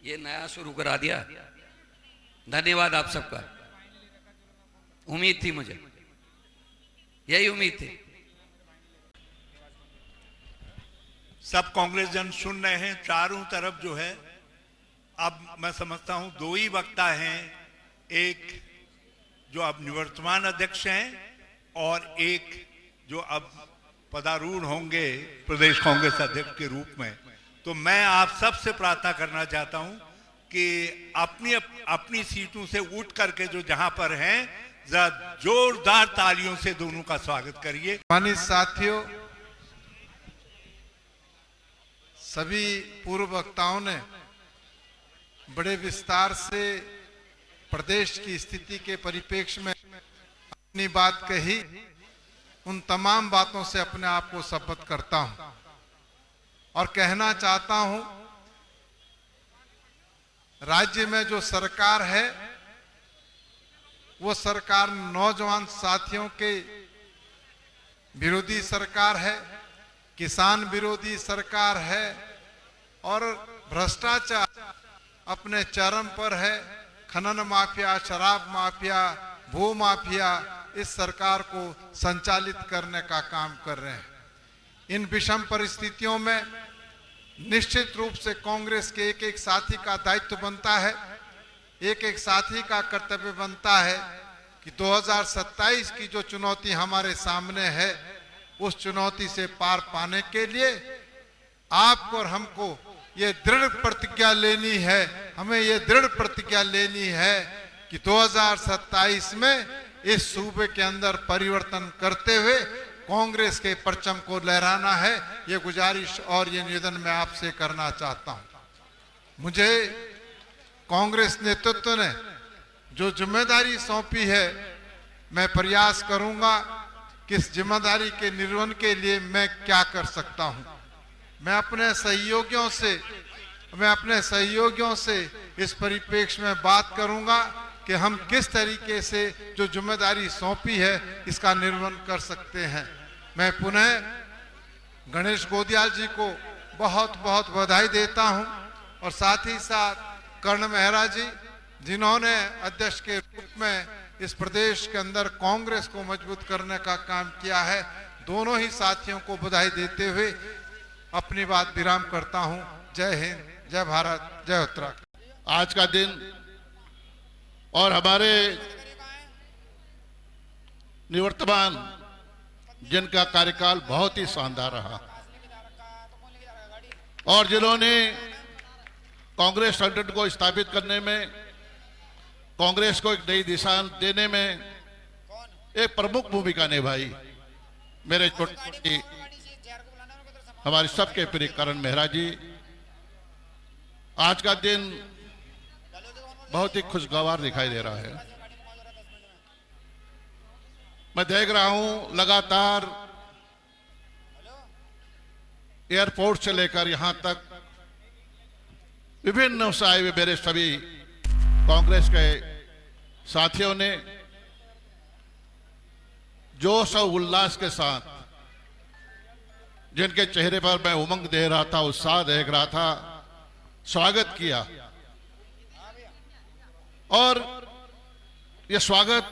ये नया शुरू करा दिया। धन्यवाद आप सबका। उम्मीद थी मुझे, यही उम्मीद थी। सब कांग्रेस जन सुन रहे हैं, चारों तरफ जो है, अब मैं समझता हूं दो ही वक्ता हैं, एक जो अब निवर्तमान अध्यक्ष हैं और एक जो अब पदारूढ़ होंगे प्रदेश कांग्रेस अध्यक्ष के रूप में। तो मैं आप सबसे प्रार्थना करना चाहता हूं कि अपनी अपनी सीटों से उठ करके जो जहां पर हैं, जरा जोरदार तालियों से दोनों का स्वागत करिए। माननीय साथियों, सभी पूर्व वक्ताओं ने बड़े विस्तार से प्रदेश की स्थिति के परिप्रेक्ष्य में अपनी बात कही। उन तमाम बातों से अपने आप को संबद्ध करता हूं और कहना चाहता हूं, राज्य में जो सरकार है वो सरकार नौजवान साथियों के विरोधी सरकार है, किसान विरोधी सरकार है और भ्रष्टाचार अपने चरम पर है। खनन माफिया, शराब माफिया, भू माफिया इस सरकार को संचालित करने का काम कर रहे हैं। इन विषम परिस्थितियों में निश्चित रूप से कांग्रेस के एक एक साथी का दायित्व बनता है, एक एक साथी का कर्तव्य बनता है कि 2027 की जो चुनौती हमारे सामने है, उस चुनौती से पार पाने के लिए आपको और हमको ये दृढ़ प्रतिज्ञा लेनी है। हमें ये दृढ़ प्रतिज्ञा लेनी है कि 2027 में इस सूबे के अंदर परिवर्तन करते हुए कांग्रेस के परचम को लहराना है। ये गुजारिश और ये निवेदन मैं आपसे करना चाहता हूं। मुझे कांग्रेस नेतृत्व ने जो जिम्मेदारी सौंपी है, मैं प्रयास करूंगा कि इस जिम्मेदारी के निर्वहन के लिए मैं क्या कर सकता हूं। मैं अपने सहयोगियों से इस परिप्रेक्ष्य में बात करूंगा कि हम किस तरीके से जो जिम्मेदारी सौंपी है इसका निर्वहन कर सकते हैं। मैं पुनः गणेश गोदियाल जी को बहुत बहुत बधाई देता हूं और साथ ही साथ कर्ण मेहरा जी, जिन्होंने अध्यक्ष के रूप में इस प्रदेश के अंदर कांग्रेस को मजबूत करने का काम किया है। दोनों ही साथियों को बधाई देते हुए अपनी बात विराम करता हूं। जय हिंद, जय भारत, जय उत्तराखंड। आज का दिन और हमारे निवर्तमान जिनका कार्यकाल बहुत ही शानदार रहा और जिन्होंने कांग्रेस संगठन को स्थापित करने में, कांग्रेस को एक नई दिशा देने में एक प्रमुख भूमिका निभाई, मेरे छोटे हमारे सबके प्रिय करण मेहरा जी। आज का दिन बहुत ही खुशगवार दिखाई दे रहा है। मैं देख रहा हूं लगातार एयरपोर्ट से लेकर यहां तक विभिन्न से आए हुए मेरे सभी कांग्रेस के साथियों ने जोश और उल्लास के साथ, जिनके चेहरे पर मैं उमंग दे रहा था, उत्साह देख रहा था, स्वागत किया। और यह स्वागत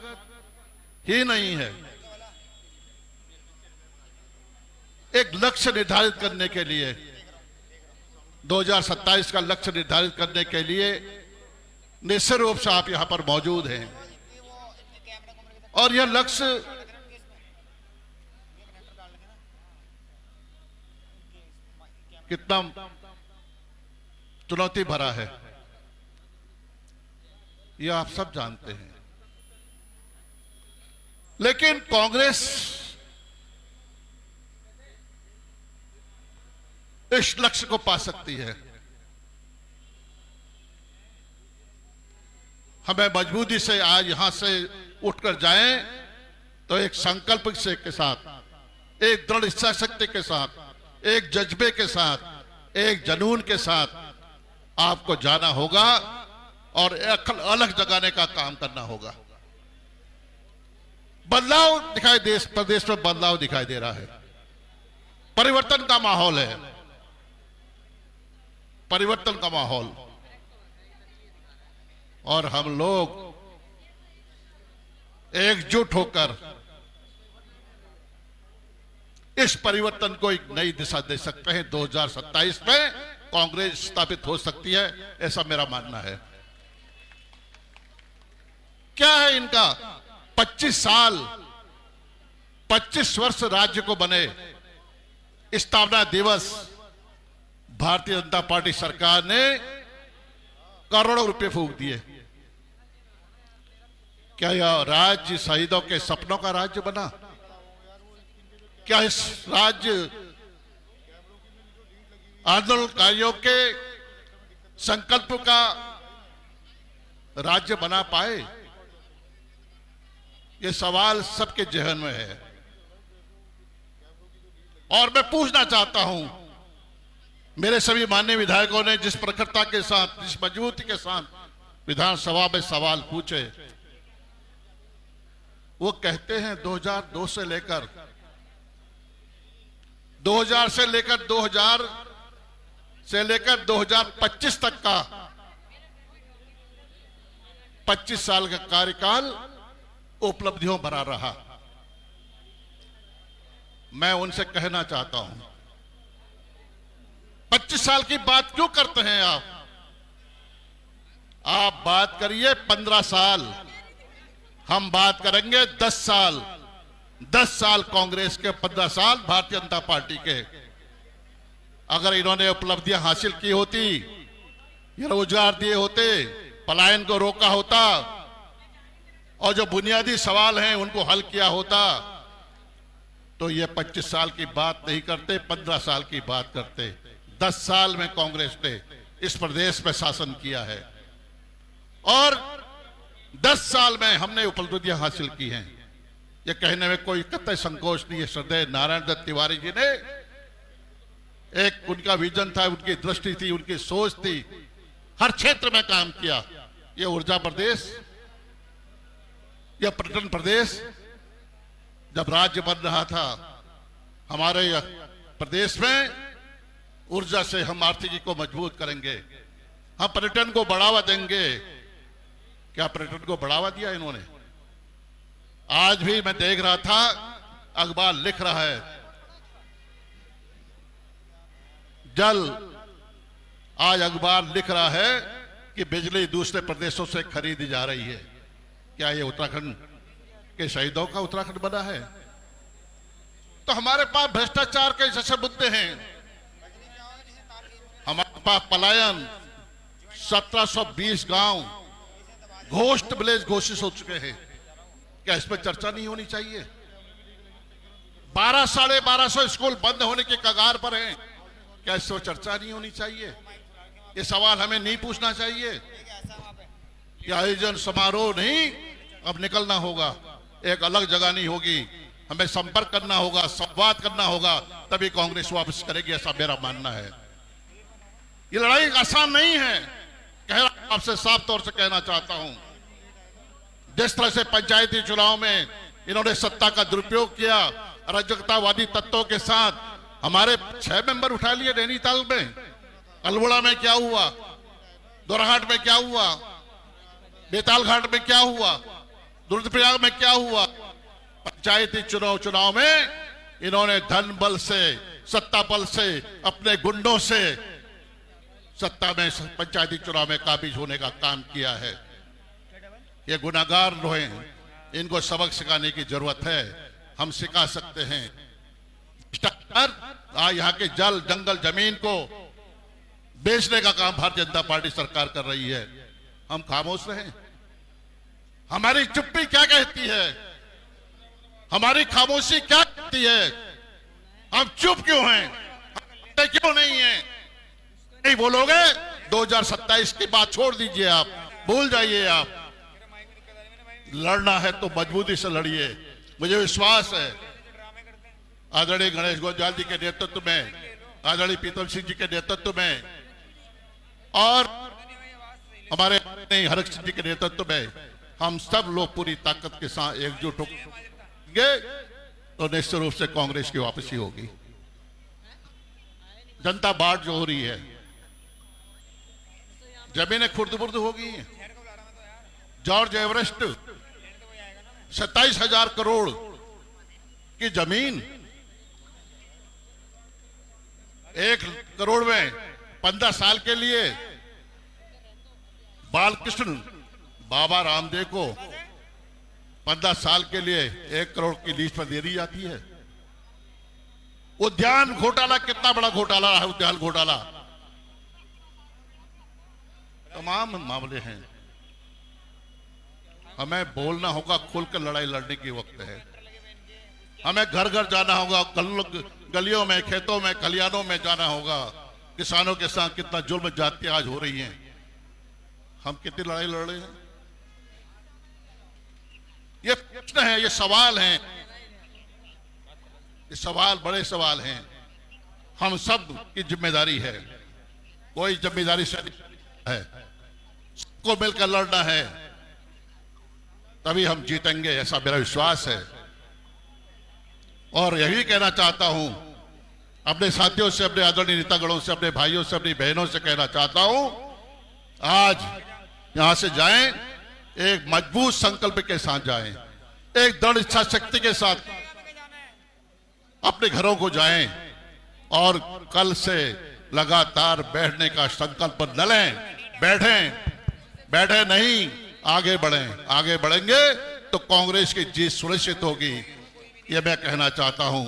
ही नहीं है, एक लक्ष्य निर्धारित करने के लिए, 2027 का लक्ष्य निर्धारित करने के लिए निश्चित रूप से आप यहां पर मौजूद हैं। और यह लक्ष्य कितना चुनौती भरा है, यह आप सब जानते हैं। लेकिन कांग्रेस इस लक्ष्य को पा सकती है। हमें मजबूती से आज यहां से उठकर जाएं तो एक संकल्प से के साथ, एक दृढ़ इच्छा शक्ति के साथ, एक जज्बे के साथ, एक जुनून के साथ आपको जाना होगा और एक अलग जगाने का काम करना होगा। बदलाव दिखाई, देश प्रदेश में बदलाव दिखाई दे रहा है, परिवर्तन का माहौल है, परिवर्तन का माहौल। और हम लोग एकजुट होकर इस परिवर्तन को एक नई दिशा दे सकते हैं। 2027 में कांग्रेस स्थापित हो सकती है, ऐसा मेरा मानना है। क्या है इनका 25 साल 25 वर्ष राज्य को बने, स्थापना दिवस भारतीय जनता पार्टी सरकार ने करोड़ों रुपए फूंक दिए। क्या यह राज्य शहीदों के सपनों का राज्य बना? क्या इस राज्य आंदोलनकारियों के संकल्प का राज्य बना पाए? यह सवाल सबके जहन में है। और मैं पूछना चाहता हूं, मेरे सभी माननीय विधायकों ने जिस प्रखरता के साथ, जिस मजबूती के साथ विधानसभा में सवाल पूछे, वो कहते हैं 2002 से लेकर 2000 से लेकर 2025 तक का 25 साल का कार्यकाल उपलब्धियों भरा रहा। मैं उनसे कहना चाहता हूं, 25 साल की बात क्यों करते हैं आप बात करिए 15 साल, हम बात करेंगे 10 साल। 10 साल कांग्रेस के, 15 साल भारतीय जनता पार्टी के। अगर इन्होंने उपलब्धियां हासिल की होती, ये रोजगार दिए होते, पलायन को रोका होता और जो बुनियादी सवाल हैं उनको हल किया होता, तो ये 25 साल की बात नहीं करते, 15 साल की बात करते। 10 साल में कांग्रेस ने इस प्रदेश में शासन किया है और 10 साल में हमने उपलब्धियां हासिल की हैं। ये कहने में कोई कतई संकोच नहीं है। श्रद्धेय नारायण दत्त तिवारी जी ने एक उनका विजन था, उनकी दृष्टि थी, उनकी सोच थी, हर क्षेत्र में काम किया। ये ऊर्जा प्रदेश, यह पर्यटन प्रदेश जब राज्य बन रहा था, हमारे प्रदेश में ऊर्जा से हम आर्थिकी को मजबूत करेंगे, हम पर्यटन को बढ़ावा देंगे। क्या पर्यटन को बढ़ावा दिया इन्होंने? आज भी मैं देख रहा था, अखबार लिख रहा है, जल, आज अखबार लिख रहा है कि बिजली दूसरे प्रदेशों से खरीदी जा रही है। क्या ये उत्तराखंड के शहीदों का उत्तराखंड बना है? तो हमारे पास भ्रष्टाचार के जैसे मुद्दे हैं, हमारे पास पलायन, 1720 गांव घोस्ट विलेज घोषित हो चुके हैं। क्या इस पर चर्चा नहीं होनी चाहिए? 1200 स्कूल बंद होने के कगार पर हैं। क्या इस पर चर्चा नहीं होनी चाहिए? ये सवाल हमें नहीं पूछना चाहिए? ये आयोजन समारोह नहीं, अब निकलना होगा, एक अलग जगह नहीं होगी, हमें संपर्क करना होगा, संवाद करना होगा, तभी कांग्रेस वापस करेगी, ऐसा मेरा मानना है। ये लड़ाई आसान नहीं है, आपसे साफ तौर से कहना चाहता हूं। जिस तरह से पंचायती चुनाव में इन्होंने सत्ता का दुरुपयोग किया, अराजकतावादी तत्वों के साथ, हमारे 6 मेंबर उठा लिए नैनीताल में, अल्मोड़ा में क्या हुआ, दोराहाट में क्या हुआ, बेताल घाट में क्या हुआ, रुद्रप्रयाग में क्या हुआ। पंचायती चुनाव में इन्होंने धन बल से, सत्ता बल से, अपने गुंडों से सत्ता में पंचायती चुनाव में काबिज होने का काम किया है। ये गुनाहगार लोग हैं, इनको सबक सिखाने की जरूरत है, हम सिखा सकते हैं। यहाँ के जल, जंगल, जमीन को बेचने का काम भारतीय जनता पार्टी सरकार कर रही है, हम खामोश रहें? हमारी चुप्पी क्या कहती है? हमारी खामोशी क्या कहती है? हम चुप क्यों हैं? क्यों नहीं है? नहीं बोलोगे? 2027 की बात छोड़ दीजिए, आप भूल जाइए। आप लड़ना है तो मजबूती से लड़िए। मुझे विश्वास है आदरणीय गणेश गोंजाल जी के नेतृत्व में, आदरणीय पीतल सिंह जी के नेतृत्व में और हमारे हरक सिंह जी के नेतृत्व में हम सब लोग पूरी ताकत के साथ एकजुट होंगे तो निश्चित रूप से कांग्रेस की वापसी होगी। जनता बाढ़ जो हो रही है, जमीनें खुर्द बुर्द हो गई हैं, जॉर्ज एवरेस्ट 27,000 करोड़ की जमीन 1 करोड़ में 15 साल के लिए बालकृष्ण बाबा रामदेव को 15 साल के लिए 1 करोड़ की लीज पर दे दी जाती है। उद्यान घोटाला कितना बड़ा घोटाला है, उद्यान घोटाला, तमाम मामले हैं। हमें बोलना होगा, खुलकर लड़ाई लड़ने की वक्त है। हमें घर घर जाना होगा, गलियों में, खेतों में, खलियानों में जाना होगा। किसानों के साथ कितना जुल्म जाति आज हो रही है, हम कितनी लड़ाई लड़ रहे हैं। ये प्रश्न है, ये सवाल हैं, ये सवाल बड़े सवाल हैं। हम सब की जिम्मेदारी है, कोई जिम्मेदारी से है, सबको मिलकर लड़ना है, तभी हम जीतेंगे, ऐसा मेरा विश्वास है। और यही कहना चाहता हूं अपने साथियों से, अपने आदरणीय नेतागणों से, अपने भाइयों से, अपनी बहनों से कहना चाहता हूं, आज यहां से जाएं, एक मजबूत संकल्प के साथ जाएं, एक दृढ़ इच्छा शक्ति के साथ अपने घरों को जाएं और कल से लगातार बैठने का संकल्प न लें। बैठे नहीं, आगे बढ़ें। आगे बढ़ेंगे तो कांग्रेस की जीत सुनिश्चित होगी, यह मैं कहना चाहता हूं।